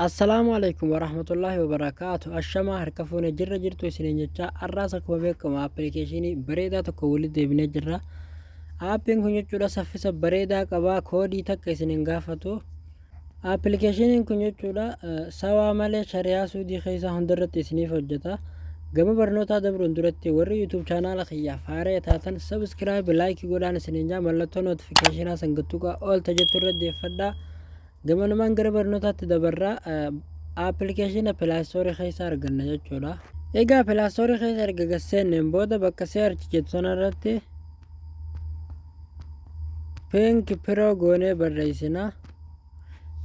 Assalamualaikum warahmatullahi wabarakatuh. Ashama harkafuuna jirra jirtu isiniin jecha arraasa kuma beekama appilikeeshinii bareedaa tokko walitti deebinee jirra. Aappiin kun jechuudha saffisa bareedaa qabaa koodii takka isiniin gaafatu. Appilikeeshiniin kun jechuudha sawaa malee shari'aa suudii keessaa hundarratti isiniif hojjeta. Gama barnootaa dabruun duratti warri YouTube chaanaala kiyyaa faaree taatan subscribe like godhaan isiniin jaa mallattoo notificationaa sangattuqa oolta jettu irra deeffadhaa. Gama namaan gara barnootaatti dabarraa appilikeeshina pilaastoorii keessa arganna jechuudha. Egaa pilaastoorii keessa erga gaseenneen booda bakka search jettu sanarratti pink pro goonee barreessina.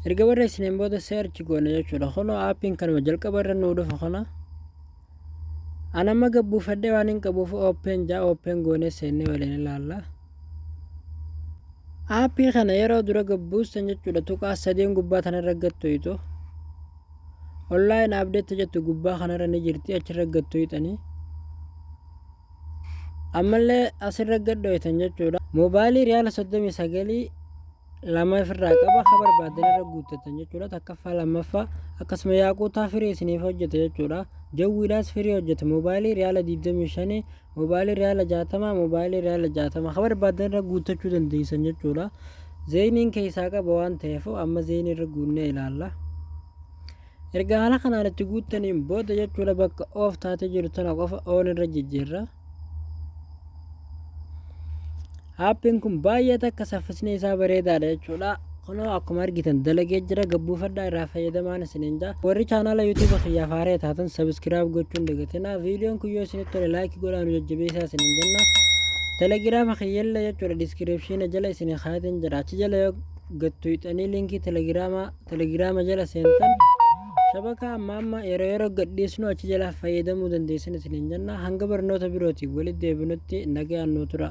Erga barreessineen booda search goone jechuudha. Kunoo aappiin kanuma jalqaba irra nuu dhufa kana. Anamma gabbuufadhee waan hin qabuuf open goonee seennee waliin ilaalla. Aappii kana yeroo dura gabbuustan jechuudha tuqaa sadeen gubbaa tanarra gattoytu online update jettu gubbaa kanarra ni jirti achirra gattoytanii ammallee asirra gadhoytan jechuudha mobaayilii riyaala 39 lama ofirraa qaba ka barbaadan irra guuttatan jechuudha takkaffaa lammaffaa akkasuma yaaquutaa firii isiniif hojjeta jechuudha jawwiidhaas firii hojjeta mobaayilii riyaala 25 mobaayilii riyaala 60 mobaayilii riyaala 60 ka barbaadan irra guuttachuu dandeessan jechuudha zeeniin keessaa qaba waan ta'eef amma zeenii irra guunnee ilaalla erga haala kanaan itti guuttaniin booda jechuudha bakka oof taatee jiru tana qofa oon irra jijjiirra aappiin kun baay'ee takka saffisni isaa bareedaadha jechuudha kunoo akkuma argitan dalagee jira gabbuufadhaa irraa fayyadamaan isiniin jaa warri chaanaala YouTube kiyyaa faaree taatan subscribe gochuun dagatina viidiyoon kun yoo isinitti tole like godhaan jajjabeessaa isiniin jenna telegiraama kiyyalla jechuudha description jala isinii kaayatin jira achi jala yoo gattuuxanii linkii telegiraama jala seentan shabaka amma yeroo gadhiisnu achi jala fayyadamuu dandeessan isiniin jenna hanga barnoota birootiif walitti deebinutti nagaan nu tura.